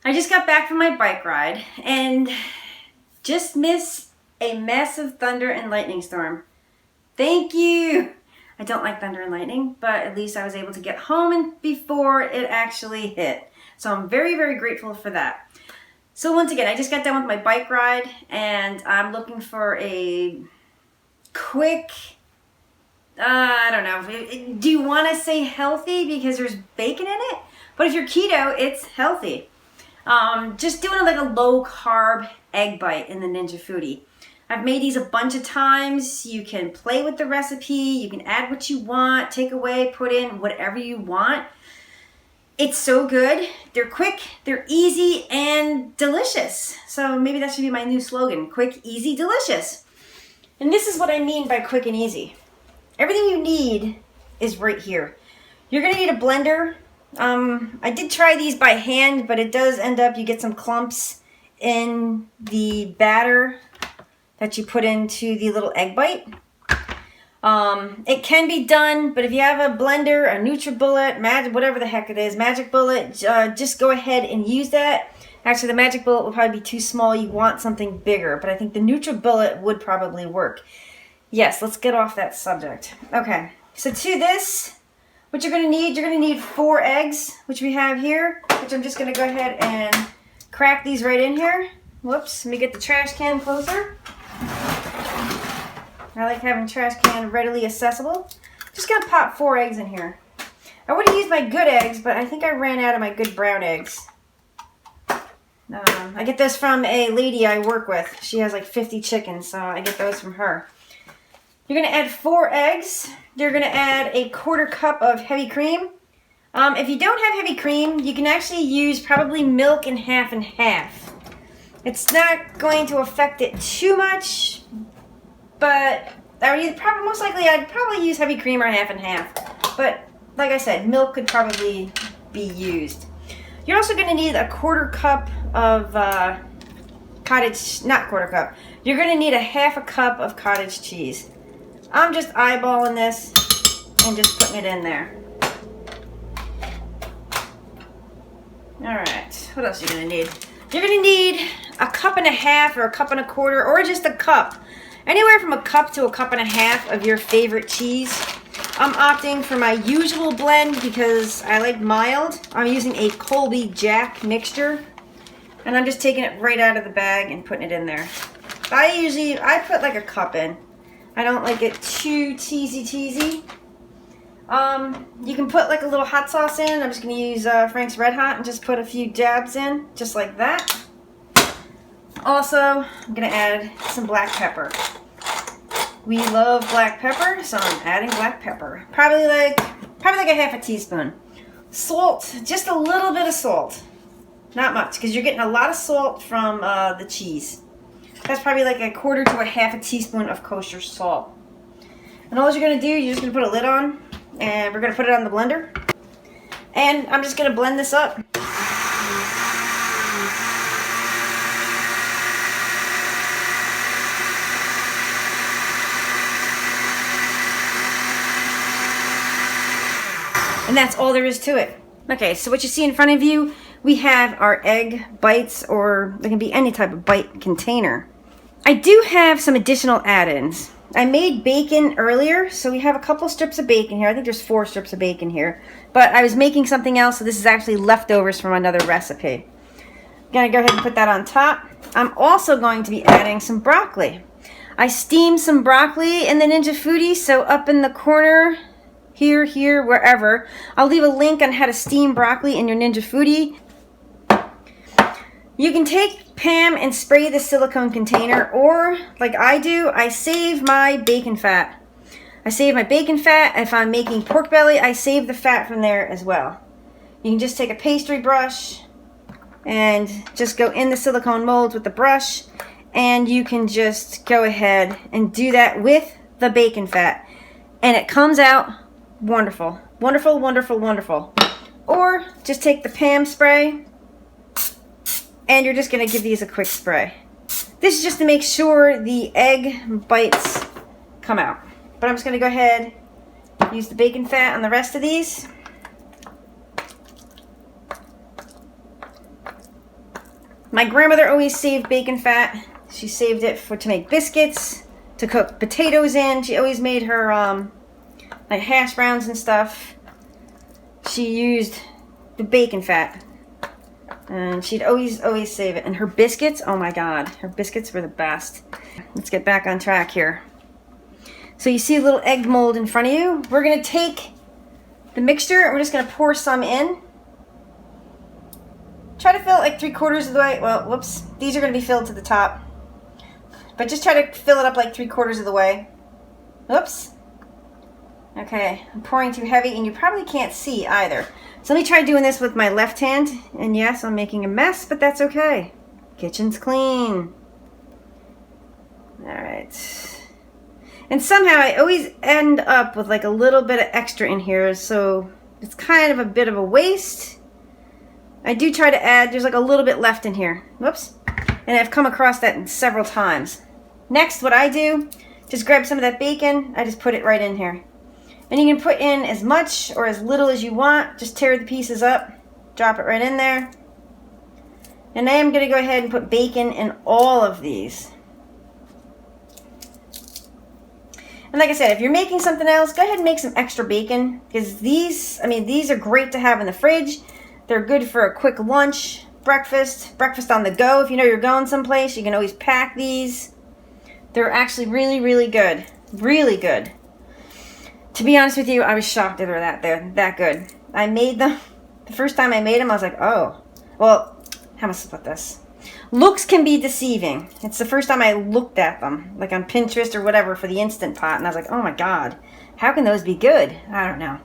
I just got back from my bike ride and just missed a massive thunder and lightning storm. Thank you. I don't like thunder and lightning, but at least I was able to get home and before it actually hit. So I'm very, very grateful for that. So once again, I just got done with my bike ride and I'm looking for a quick, I don't know, do you want to say healthy because there's bacon in it? But if you're keto, it's healthy. Just doing like a low carb egg bite in the Ninja Foodi. I've made these a bunch of times. You can play with the recipe. You can add what you want, take away, put in whatever you want. It's so good. They're quick, they're easy, and delicious. So maybe that should be my new slogan, quick, easy, delicious. And this is what I mean by quick and easy. Everything you need is right here. You're gonna need a blender. I did try these by hand, but it does end up, you get some clumps in the batter that you put into the little egg bite. It can be done, but if you have a blender, a NutriBullet, Magic, whatever the heck it is, Magic Bullet, just go ahead and use that. Actually, the Magic Bullet will probably be too small. You want something bigger, but I think the NutriBullet would probably work. Yes, let's get off that subject. Okay, so to this, what you're going to need 4 eggs, which we have here, which I'm just going to go ahead and crack these right in here. Whoops, let me get the trash can closer. I like having trash can readily accessible. Just going to pop 4 eggs in here. I would have used my good eggs, but I think I ran out of my good brown eggs. I get this from a lady I work with. She has like 50 chickens, so I get those from her. You're going to add 4 eggs. You're going to add a 1/4 cup of heavy cream. If you don't have heavy cream, you can actually use probably milk and half and half. It's not going to affect it too much, but most likely I'd probably use heavy cream or half and half. But like I said, milk could probably be used. You're also going to need a 1/4 cup of not 1/4 cup. You're going to need a half a cup of cottage cheese. I'm just eyeballing this and just putting it in there. Alright, what else are you going to need? You're going to need a 1.5 cups or a 1.25 cups or just a cup. Anywhere from a cup to a 1.5 cups of your favorite cheese. I'm opting for my usual blend because I like mild. I'm using a Colby Jack mixture. And I'm just taking it right out of the bag and putting it in there. I put like a cup in. I don't like it too teasy. You can put like a little hot sauce in. I'm just going to use Frank's Red Hot and just put a few dabs in, just like that. Also, I'm going to add some black pepper. We love black pepper, so I'm adding black pepper. Probably like a half a teaspoon. Salt, just a little bit of salt. Not much, because you're getting a lot of salt from the cheese. That's probably like a 1/4 to a half a teaspoon of kosher salt. And all you're going to do, you're just going to put a lid on, and we're going to put it on the blender. And I'm just going to blend this up. And that's all there is to it. Okay, so what you see in front of you, we have our egg bites, or they can be any type of bite container. I do have some additional add-ins. I made bacon earlier, so we have a couple strips of bacon here. I think there's 4 strips of bacon here. But I was making something else, so this is actually leftovers from another recipe. I'm gonna go ahead and put that on top. I'm also going to be adding some broccoli. I steamed some broccoli in the Ninja Foodi, so up in the corner, here, wherever. I'll leave a link on how to steam broccoli in your Ninja Foodi. You can take Pam and spray the silicone container, or like I do, I save my bacon fat. I save my bacon fat. If I'm making pork belly, I save the fat from there as well. You can just take a pastry brush and just go in the silicone molds with the brush, and you can just go ahead and do that with the bacon fat. And it comes out wonderful. Wonderful, wonderful, wonderful. Or just take the Pam spray, and you're just going to give these a quick spray. This is just to make sure the egg bites come out. But I'm just going to go ahead, use the bacon fat on the rest of these. My grandmother always saved bacon fat. She saved it to make biscuits, to cook potatoes in. She always made her like hash browns and stuff. She used the bacon fat. And she'd always save it. And her biscuits, oh my God, her biscuits were the best. Let's get back on track here. So you see a little egg mold in front of you. We're gonna take the mixture and we're just gonna pour some in. Try to fill it like 3/4 of the way. Well, whoops, these are gonna be filled to the top. But just try to fill it up like 3/4 of the way. Oops. Okay, I'm pouring too heavy and you probably can't see either. So let me try doing this with my left hand. And yes, I'm making a mess, but that's okay. Kitchen's clean. All right. And somehow I always end up with like a little bit of extra in here, so it's kind of a bit of a waste. I do try to add, there's like a little bit left in here. Whoops. And I've come across that several times. Next, what I do, just grab some of that bacon, I just put it right in here. And you can put in as much or as little as you want. Just tear the pieces up, drop it right in there. And I am going to go ahead and put bacon in all of these. And like I said, if you're making something else, go ahead and make some extra bacon. Because these are great to have in the fridge. They're good for a quick lunch, breakfast on the go. If you know you're going someplace, you can always pack these. They're actually really, really good. Really good. To be honest with you, I was shocked that they're that good. I made them, the first time I made them, I was like, oh, well, how am I supposed to put this? Looks can be deceiving. It's the first time I looked at them, like on Pinterest or whatever for the Instant Pot, and I was like, oh my God, how can those be good? I don't know.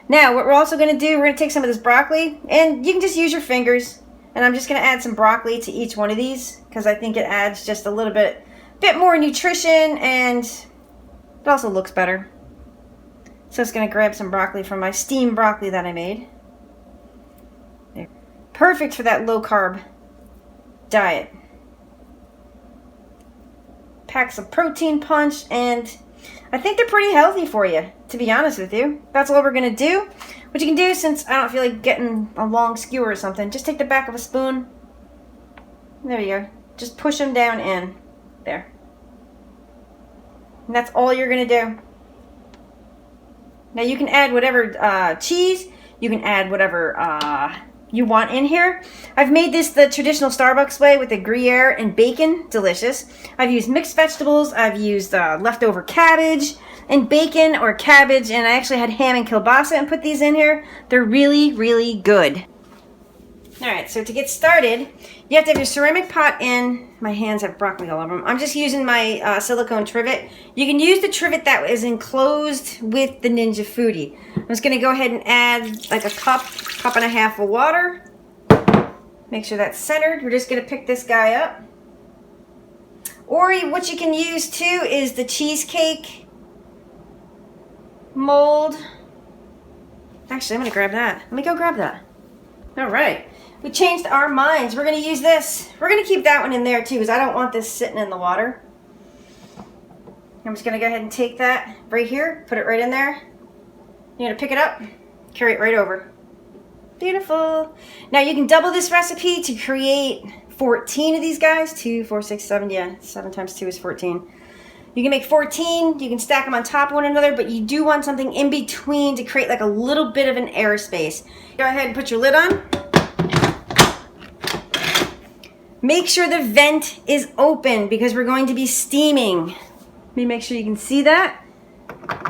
Now, what we're also going to do, we're going to take some of this broccoli, and you can just use your fingers, and I'm just going to add some broccoli to each one of these, because I think it adds just a little bit more nutrition, and it also looks better. So it's going to grab some broccoli from my steamed broccoli that I made. There. Perfect for that low carb diet. Packs a protein punch, and I think they're pretty healthy for you, to be honest with you. That's all we're going to do. What you can do, since I don't feel like getting a long skewer or something, just take the back of a spoon. There you go. Just push them down in. There. And that's all you're going to do. Now you can add whatever cheese, you can add whatever you want in here. I've made this the traditional Starbucks way with the gruyere and bacon, delicious. I've used mixed vegetables, I've used leftover cabbage and bacon or cabbage, and I actually had ham and kielbasa and put these in here. They're really, really good. Alright, so to get started, you have to have your ceramic pot in. My hands have broccoli all over them. I'm just using my silicone trivet. You can use the trivet that is enclosed with the Ninja Foodi. I'm just going to go ahead and add like a cup and a half of water. Make sure that's centered. We're just going to pick this guy up. Or what you can use too is the cheesecake mold. Actually, I'm going to grab that. Let me go grab that. Alright. We changed our minds. We're going to use this. We're going to keep that one in there too, because I don't want this sitting in the water. I'm just going to go ahead and take that right here, put it right in there. You're going to pick it up, carry it right over. Beautiful. Now you can double this recipe to create 14 of these guys. 2, 4, 6, 7, yeah, 7 times 2 is 14. You can make 14, you can stack them on top of one another, but you do want something in between to create like a little bit of an air space. Go ahead and put your lid on. Make sure the vent is open because we're going to be steaming. Let me make sure you can see that.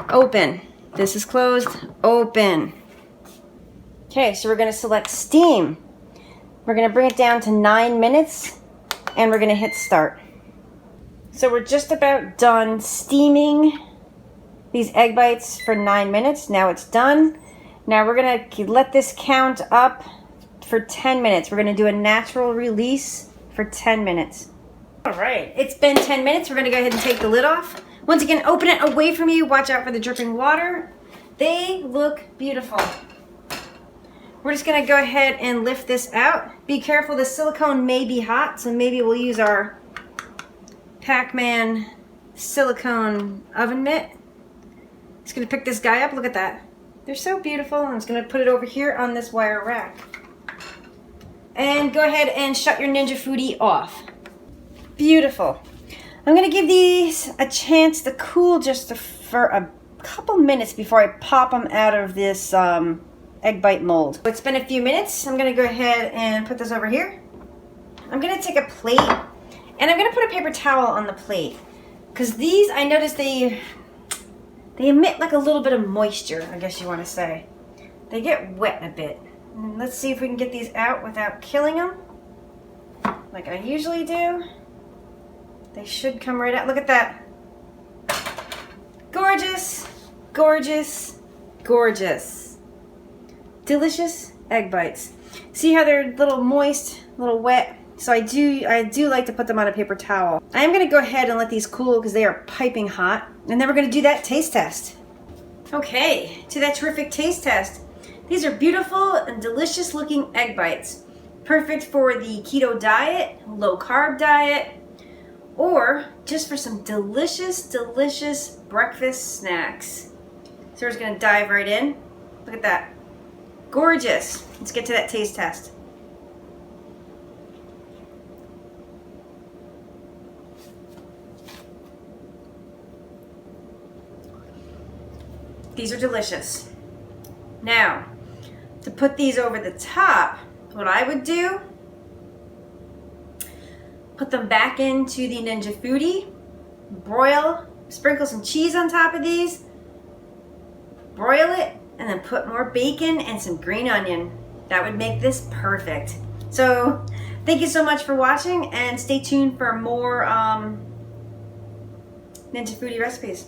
Open. This is closed. Open. Okay, so we're going to select steam. We're going to bring it down to 9 minutes and we're going to hit start. So we're just about done steaming these egg bites for 9 minutes. Now it's done. Now we're going to let this count up for 10 minutes. We're going to do a natural release for 10 minutes. All right, it's been 10 minutes. We're going to go ahead and take the lid off. Once again, open it away from you. Watch out for the dripping water. They look beautiful. We're just going to go ahead and lift this out. Be careful, the silicone may be hot, so maybe we'll use our Pac-Man silicone oven mitt. Just going to pick this guy up. Look at that. They're so beautiful. I'm just going to put it over here on this wire rack. And go ahead and shut your Ninja Foodi off. Beautiful. I'm gonna give these a chance to cool just for a couple minutes before I pop them out of this egg bite mold. It's been a few minutes. I'm gonna go ahead and put this over here. I'm gonna take a plate and I'm gonna put a paper towel on the plate because these, I noticed they emit like a little bit of moisture, I guess you want to say. They get wet a bit. And let's see if we can get these out without killing them like I usually do. They should come right out. Look at that. Gorgeous, gorgeous, gorgeous. Delicious egg bites. See how they're a little moist, a little wet? So I do like to put them on a paper towel. I am gonna go ahead and let these cool because they are piping hot. And then we're gonna do that taste test. Okay, to that terrific taste test. These are beautiful and delicious looking egg bites. Perfect for the keto diet, low carb diet, or just for some delicious, delicious breakfast snacks. So we're just gonna dive right in. Look at that. Gorgeous. Let's get to that taste test. These are delicious. Now, to put these over the top, what I would do, put them back into the Ninja Foodi, broil, sprinkle some cheese on top of these, broil it, and then put more bacon and some green onion. That would make this perfect. So, thank you so much for watching and stay tuned for more Ninja Foodi recipes.